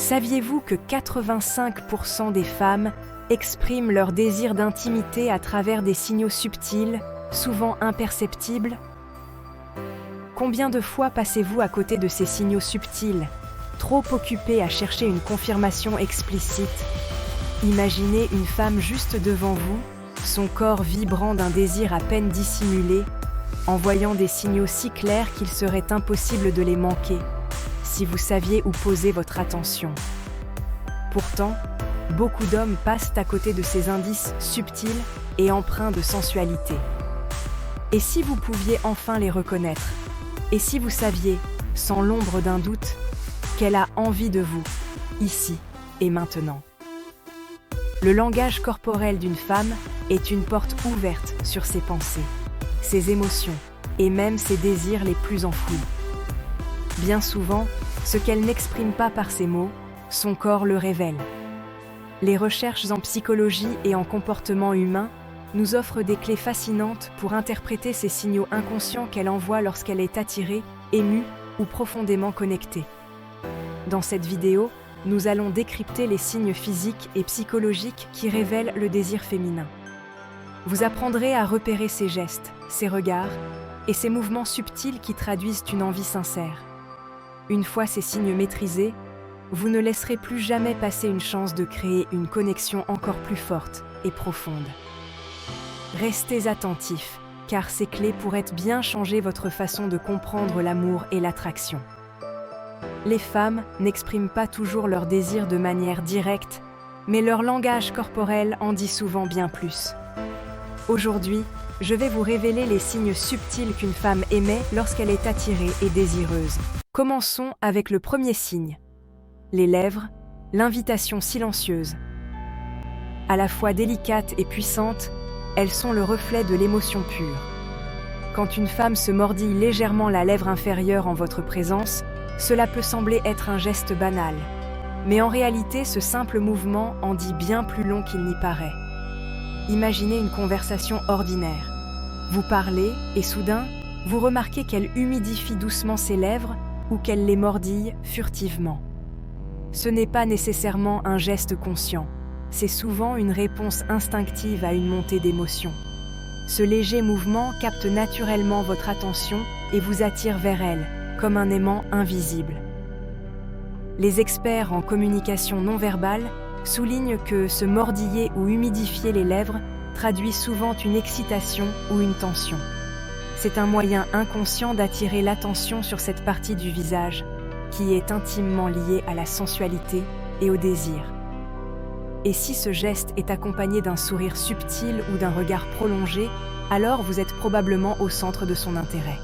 Saviez-vous que 85% des femmes expriment leur désir d'intimité à travers des signaux subtils, souvent imperceptibles? Combien de fois passez-vous à côté de ces signaux subtils, trop occupés à chercher une confirmation explicite? Imaginez une femme juste devant vous, son corps vibrant d'un désir à peine dissimulé, envoyant des signaux si clairs qu'il serait impossible de les manquer, si vous saviez où poser votre attention. Pourtant, beaucoup d'hommes passent à côté de ces indices subtils et empreints de sensualité. Et si vous pouviez enfin les reconnaître? Et si vous saviez, sans l'ombre d'un doute, qu'elle a envie de vous, ici et maintenant? Le langage corporel d'une femme est une porte ouverte sur ses pensées, ses émotions et même ses désirs les plus enfouis. Bien souvent, ce qu'elle n'exprime pas par ses mots, son corps le révèle. Les recherches en psychologie et en comportement humain nous offrent des clés fascinantes pour interpréter ces signaux inconscients qu'elle envoie lorsqu'elle est attirée, émue ou profondément connectée. Dans cette vidéo, nous allons décrypter les signes physiques et psychologiques qui révèlent le désir féminin. Vous apprendrez à repérer ses gestes, ses regards et ces mouvements subtils qui traduisent une envie sincère. Une fois ces signes maîtrisés, vous ne laisserez plus jamais passer une chance de créer une connexion encore plus forte et profonde. Restez attentifs, car ces clés pourraient bien changer votre façon de comprendre l'amour et l'attraction. Les femmes n'expriment pas toujours leur désir de manière directe, mais leur langage corporel en dit souvent bien plus. Aujourd'hui, je vais vous révéler les signes subtils qu'une femme émet lorsqu'elle est attirée et désireuse. Commençons avec le premier signe. Les lèvres, l'invitation silencieuse. À la fois délicate et puissante, elles sont le reflet de l'émotion pure. Quand une femme se mordille légèrement la lèvre inférieure en votre présence, cela peut sembler être un geste banal. Mais en réalité, ce simple mouvement en dit bien plus long qu'il n'y paraît. Imaginez une conversation ordinaire. Vous parlez et soudain, vous remarquez qu'elle humidifie doucement ses lèvres ou qu'elle les mordille furtivement. Ce n'est pas nécessairement un geste conscient, c'est souvent une réponse instinctive à une montée d'émotion. Ce léger mouvement capte naturellement votre attention et vous attire vers elle, comme un aimant invisible. Les experts en communication non verbale soulignent que se mordiller ou humidifier les lèvres traduit souvent une excitation ou une tension. C'est un moyen inconscient d'attirer l'attention sur cette partie du visage, qui est intimement liée à la sensualité et au désir. Et si ce geste est accompagné d'un sourire subtil ou d'un regard prolongé, alors vous êtes probablement au centre de son intérêt.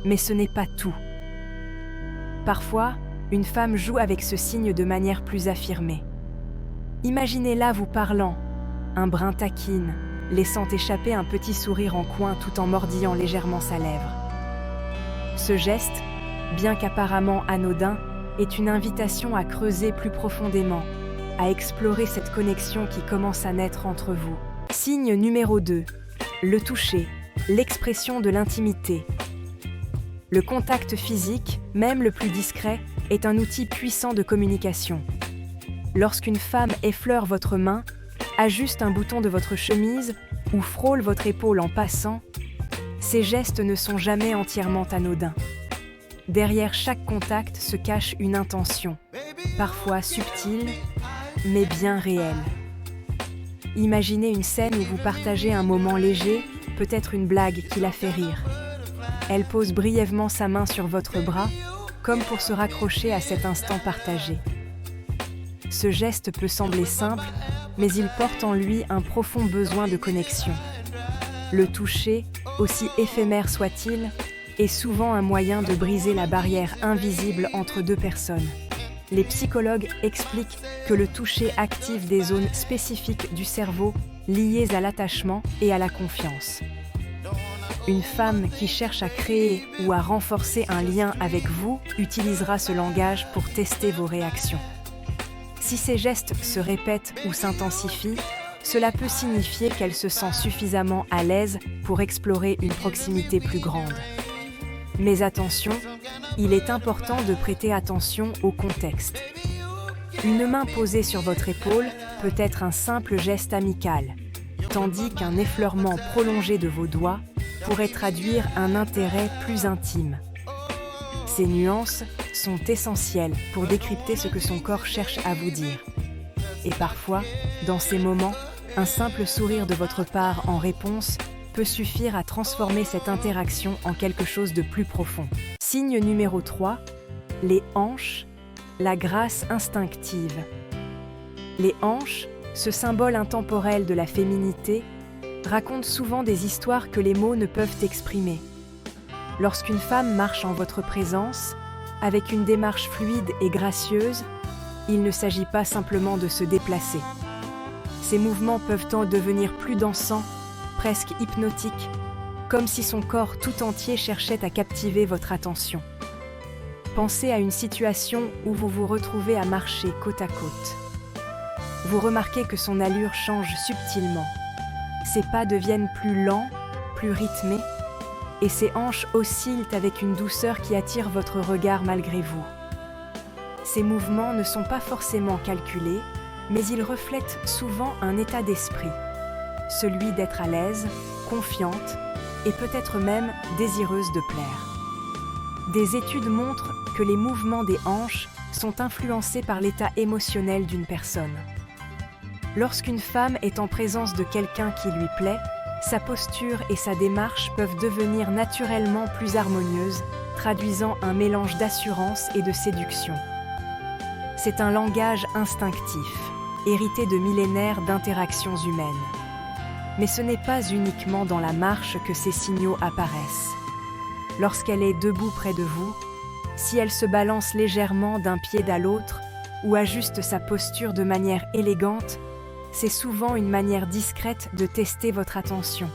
Mais ce n'est pas tout. Parfois, une femme joue avec ce signe de manière plus affirmée. Imaginez-la vous parlant, un brin taquine, laissant échapper un petit sourire en coin tout en mordillant légèrement sa lèvre. Ce geste, bien qu'apparemment anodin, est une invitation à creuser plus profondément, à explorer cette connexion qui commence à naître entre vous. Signe numéro 2. Le toucher, l'expression de l'intimité. Le contact physique, même le plus discret, est un outil puissant de communication. Lorsqu'une femme effleure votre main, ajuste un bouton de votre chemise ou frôle votre épaule en passant, ces gestes ne sont jamais entièrement anodins. Derrière chaque contact se cache une intention, parfois subtile, mais bien réelle. Imaginez une scène où vous partagez un moment léger, peut-être une blague qui la fait rire. Elle pose brièvement sa main sur votre bras, comme pour se raccrocher à cet instant partagé. Ce geste peut sembler simple, mais il porte en lui un profond besoin de connexion. Le toucher, aussi éphémère soit-il, est souvent un moyen de briser la barrière invisible entre deux personnes. Les psychologues expliquent que le toucher active des zones spécifiques du cerveau liées à l'attachement et à la confiance. Une femme qui cherche à créer ou à renforcer un lien avec vous utilisera ce langage pour tester vos réactions. Si ces gestes se répètent ou s'intensifient, cela peut signifier qu'elle se sent suffisamment à l'aise pour explorer une proximité plus grande. Mais attention, Il est important de prêter attention au contexte. Une main posée sur votre épaule peut être un simple geste amical, tandis qu'un effleurement prolongé de vos doigts pourrait traduire un intérêt plus intime. Ces nuances sont essentielles pour décrypter ce que son corps cherche à vous dire. Et parfois, dans ces moments, un simple sourire de votre part en réponse peut suffire à transformer cette interaction en quelque chose de plus profond. Signe numéro 3, les hanches, la grâce instinctive. Les hanches, ce symbole intemporel de la féminité, racontent souvent des histoires que les mots ne peuvent exprimer. Lorsqu'une femme marche en votre présence, avec une démarche fluide et gracieuse, il ne s'agit pas simplement de se déplacer. Ces mouvements peuvent en devenir plus dansants, presque hypnotiques, comme si son corps tout entier cherchait à captiver votre attention. Pensez à une situation où vous vous retrouvez à marcher côte à côte. Vous remarquez que son allure change subtilement. Ses pas deviennent plus lents, plus rythmés, et ses hanches oscillent avec une douceur qui attire votre regard malgré vous. Ces mouvements ne sont pas forcément calculés, mais ils reflètent souvent un état d'esprit, celui d'être à l'aise, confiante et peut-être même désireuse de plaire. Des études montrent que les mouvements des hanches sont influencés par l'état émotionnel d'une personne. Lorsqu'une femme est en présence de quelqu'un qui lui plaît, sa posture et sa démarche peuvent devenir naturellement plus harmonieuses, traduisant un mélange d'assurance et de séduction. C'est un langage instinctif, hérité de millénaires d'interactions humaines. Mais ce n'est pas uniquement dans la marche que ces signaux apparaissent. Lorsqu'elle est debout près de vous, si elle se balance légèrement d'un pied à l'autre ou ajuste sa posture de manière élégante, c'est souvent une manière discrète de tester votre attention.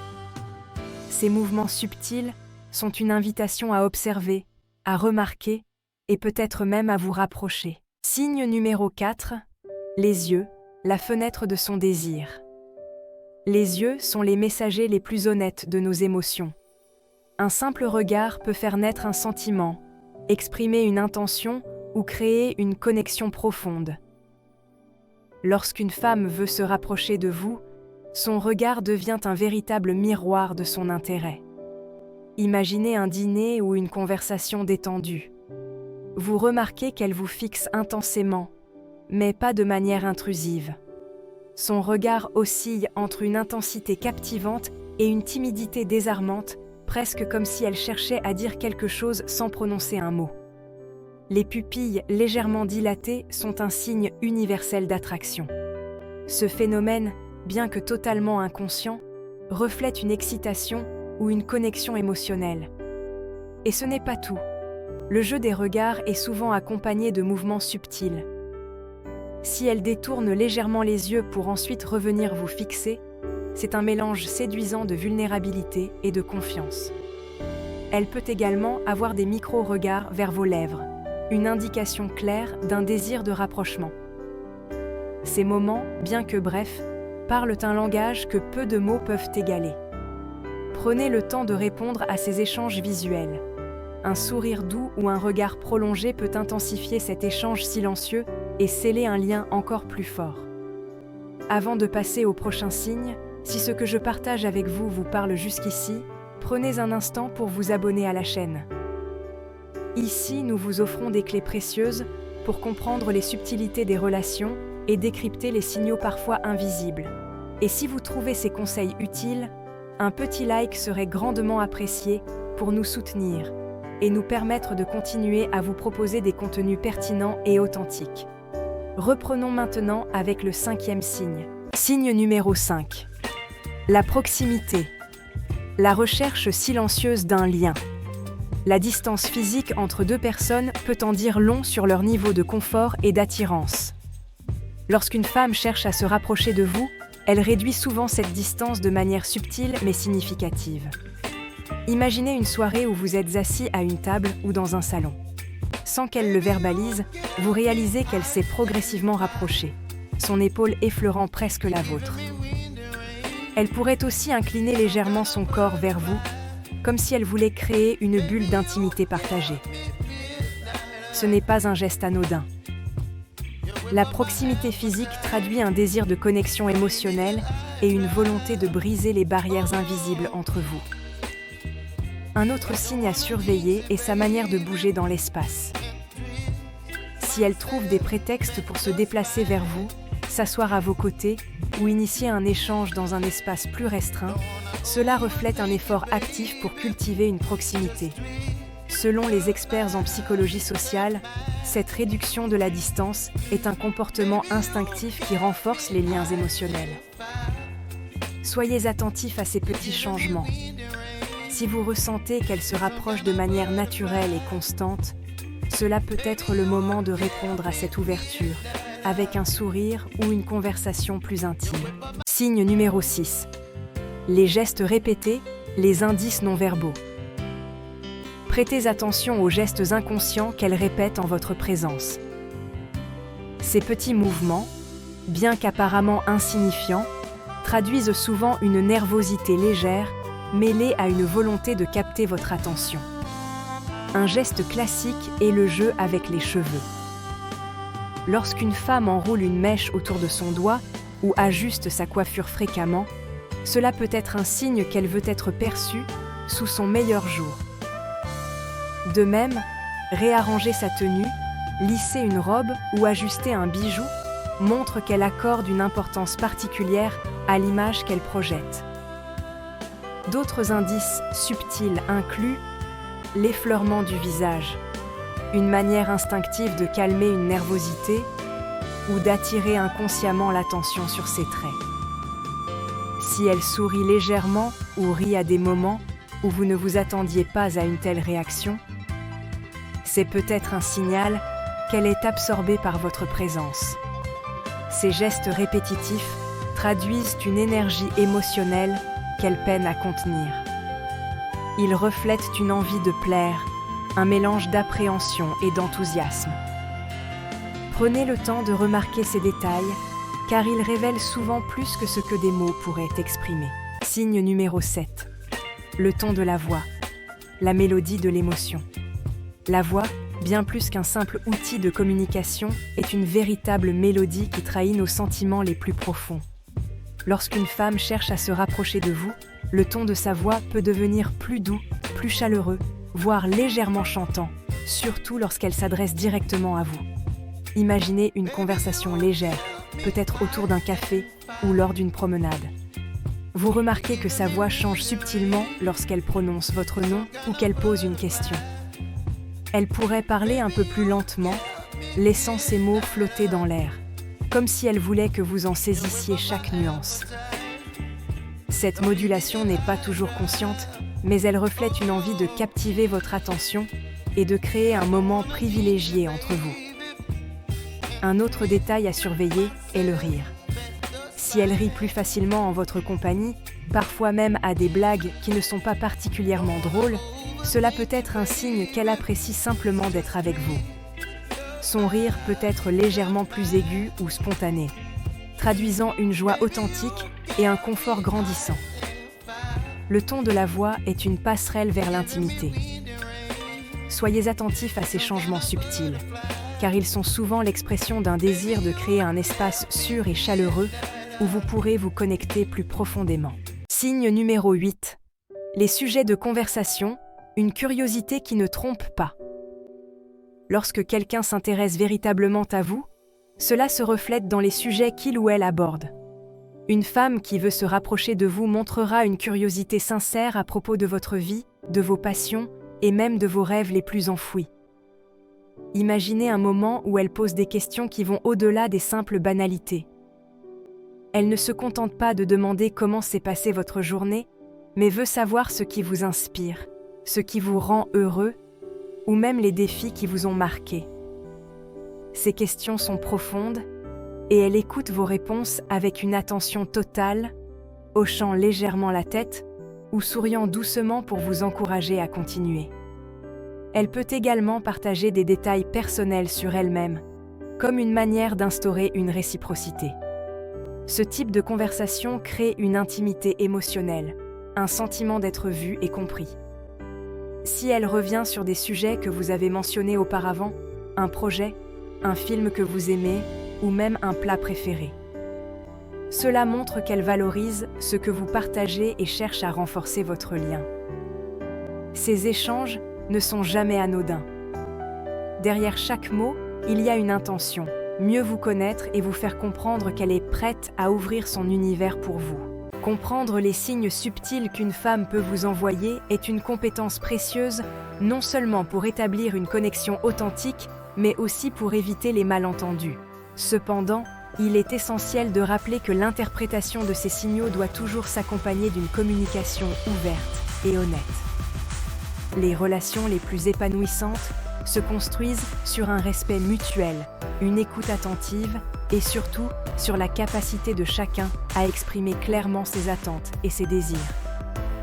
Ces mouvements subtils sont une invitation à observer, à remarquer et peut-être même à vous rapprocher. Signe numéro 4, les yeux, la fenêtre de son désir. Les yeux sont les messagers les plus honnêtes de nos émotions. Un simple regard peut faire naître un sentiment, exprimer une intention ou créer une connexion profonde. Lorsqu'une femme veut se rapprocher de vous, son regard devient un véritable miroir de son intérêt. Imaginez un dîner ou une conversation détendue. Vous remarquez qu'elle vous fixe intensément, mais pas de manière intrusive. Son regard oscille entre une intensité captivante et une timidité désarmante, presque comme si elle cherchait à dire quelque chose sans prononcer un mot. Les pupilles légèrement dilatées sont un signe universel d'attraction. Ce phénomène, bien que totalement inconscient, reflète une excitation ou une connexion émotionnelle. Et ce n'est pas tout. Le jeu des regards est souvent accompagné de mouvements subtils. Si elle détourne légèrement les yeux pour ensuite revenir vous fixer, c'est un mélange séduisant de vulnérabilité et de confiance. Elle peut également avoir des micro-regards vers vos lèvres, une indication claire d'un désir de rapprochement. Ces moments, bien que brefs, parlent un langage que peu de mots peuvent égaler. Prenez le temps de répondre à ces échanges visuels. Un sourire doux ou un regard prolongé peut intensifier cet échange silencieux et sceller un lien encore plus fort. Avant de passer au prochain signe, si ce que je partage avec vous vous parle jusqu'ici, prenez un instant pour vous abonner à la chaîne. Ici, nous vous offrons des clés précieuses pour comprendre les subtilités des relations et décrypter les signaux parfois invisibles. Et si vous trouvez ces conseils utiles, un petit like serait grandement apprécié pour nous soutenir et nous permettre de continuer à vous proposer des contenus pertinents et authentiques. Reprenons maintenant avec le 5e signe. Signe numéro 5. La proximité. La recherche silencieuse d'un lien. La distance physique entre deux personnes peut en dire long sur leur niveau de confort et d'attirance. Lorsqu'une femme cherche à se rapprocher de vous, elle réduit souvent cette distance de manière subtile mais significative. Imaginez une soirée où vous êtes assis à une table ou dans un salon. Sans qu'elle le verbalise, vous réalisez qu'elle s'est progressivement rapprochée, son épaule effleurant presque la vôtre. Elle pourrait aussi incliner légèrement son corps vers vous, comme si elle voulait créer une bulle d'intimité partagée. ce n'est pas un geste anodin. La proximité physique traduit un désir de connexion émotionnelle et une volonté de briser les barrières invisibles entre vous. Un autre signe à surveiller est sa manière de bouger dans l'espace. Si elle trouve des prétextes pour se déplacer vers vous, s'asseoir à vos côtés ou initier un échange dans un espace plus restreint, cela reflète un effort actif pour cultiver une proximité. Selon les experts en psychologie sociale, cette réduction de la distance est un comportement instinctif qui renforce les liens émotionnels. Soyez attentifs à ces petits changements. Si vous ressentez qu'elle se rapproche de manière naturelle et constante, cela peut être le moment de répondre à cette ouverture, avec un sourire ou une conversation plus intime. Signe numéro 6. Les gestes répétés, les indices non verbaux. Prêtez attention aux gestes inconscients qu'elle répète en votre présence. Ces petits mouvements, bien qu'apparemment insignifiants, traduisent souvent une nervosité légère, mêlée à une volonté de capter votre attention. Un geste classique est le jeu avec les cheveux. Lorsqu'une femme enroule une mèche autour de son doigt ou ajuste sa coiffure fréquemment, cela peut être un signe qu'elle veut être perçue sous son meilleur jour. De même, réarranger sa tenue, lisser une robe ou ajuster un bijou montre qu'elle accorde une importance particulière à l'image qu'elle projette. D'autres indices subtils incluent l'effleurement du visage, une manière instinctive de calmer une nervosité ou d'attirer inconsciemment l'attention sur ses traits. Si elle sourit légèrement ou rit à des moments où vous ne vous attendiez pas à une telle réaction, c'est peut-être un signal qu'elle est absorbée par votre présence. Ces gestes répétitifs traduisent une énergie émotionnelle qu'elle peine à contenir. Ils reflètent une envie de plaire, un mélange d'appréhension et d'enthousiasme. Prenez le temps de remarquer ces détails, car ils révèlent souvent plus que ce que des mots pourraient exprimer. Signe numéro 7. Le ton de la voix, la mélodie de l'émotion. La voix, bien plus qu'un simple outil de communication, est une véritable mélodie qui trahit nos sentiments les plus profonds. Lorsqu'une femme cherche à se rapprocher de vous, le ton de sa voix peut devenir plus doux, plus chaleureux, voire légèrement chantant, surtout lorsqu'elle s'adresse directement à vous. Imaginez une conversation légère, peut-être autour d'un café ou lors d'une promenade. Vous remarquez que sa voix change subtilement lorsqu'elle prononce votre nom ou qu'elle pose une question. Elle pourrait parler un peu plus lentement, laissant ses mots flotter dans l'air, comme si elle voulait que vous en saisissiez chaque nuance. Cette modulation n'est pas toujours consciente, mais elle reflète une envie de captiver votre attention et de créer un moment privilégié entre vous. Un autre détail à surveiller est le rire. Si elle rit plus facilement en votre compagnie, parfois même à des blagues qui ne sont pas particulièrement drôles, cela peut être un signe qu'elle apprécie simplement d'être avec vous. Son rire peut être légèrement plus aigu ou spontané, traduisant une joie authentique et un confort grandissant. Le ton de la voix est une passerelle vers l'intimité. Soyez attentifs à ces changements subtils, car ils sont souvent l'expression d'un désir de créer un espace sûr et chaleureux où vous pourrez vous connecter plus profondément. Signe numéro 8. Les sujets de conversation, une curiosité qui ne trompe pas. Lorsque quelqu'un s'intéresse véritablement à vous, cela se reflète dans les sujets qu'il ou elle aborde. Une femme qui veut se rapprocher de vous montrera une curiosité sincère à propos de votre vie, de vos passions et même de vos rêves les plus enfouis. Imaginez un moment où elle pose des questions qui vont au-delà des simples banalités. Elle ne se contente pas de demander comment s'est passée votre journée, mais veut savoir ce qui vous inspire, ce qui vous rend heureux, ou même les défis qui vous ont marqué. Ces questions sont profondes, et elle écoute vos réponses avec une attention totale, hochant légèrement la tête ou souriant doucement pour vous encourager à continuer. Elle peut également partager des détails personnels sur elle-même, comme une manière d'instaurer une réciprocité. Ce type de conversation crée une intimité émotionnelle, un sentiment d'être vu et compris. Si elle revient sur des sujets que vous avez mentionnés auparavant, un projet, un film que vous aimez ou même un plat préféré. Cela montre qu'elle valorise ce que vous partagez et cherche à renforcer votre lien. Ces échanges ne sont jamais anodins. Derrière chaque mot, il y a une intention, mieux vous connaître et vous faire comprendre qu'elle est prête à ouvrir son univers pour vous. Comprendre les signes subtils qu'une femme peut vous envoyer est une compétence précieuse, non seulement pour établir une connexion authentique, mais aussi pour éviter les malentendus. Cependant, il est essentiel de rappeler que l'interprétation de ces signaux doit toujours s'accompagner d'une communication ouverte et honnête. Les relations les plus épanouissantes se construisent sur un respect mutuel, une écoute attentive et surtout sur la capacité de chacun à exprimer clairement ses attentes et ses désirs.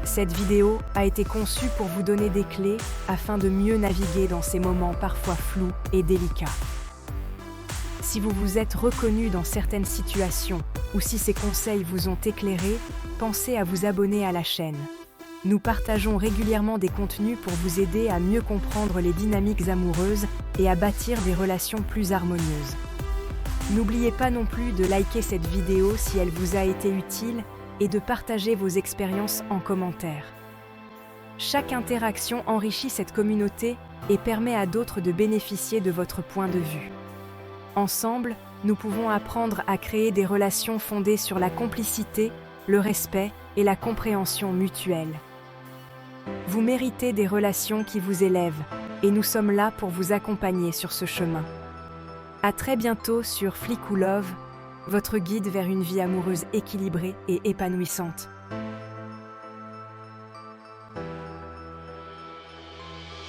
Cette vidéo a été conçue pour vous donner des clés afin de mieux naviguer dans ces moments parfois flous et délicats. Si vous vous êtes reconnu dans certaines situations ou si ces conseils vous ont éclairé, pensez à vous abonner à la chaîne. Nous partageons régulièrement des contenus pour vous aider à mieux comprendre les dynamiques amoureuses et à bâtir des relations plus harmonieuses. N'oubliez pas non plus de liker cette vidéo si elle vous a été utile et de partager vos expériences en commentaire. Chaque interaction enrichit cette communauté et permet à d'autres de bénéficier de votre point de vue. Ensemble, nous pouvons apprendre à créer des relations fondées sur la complicité, le respect et la compréhension mutuelle. Vous méritez des relations qui vous élèvent et nous sommes là pour vous accompagner sur ce chemin. À très bientôt sur Flic ou Love, votre guide vers une vie amoureuse équilibrée et épanouissante.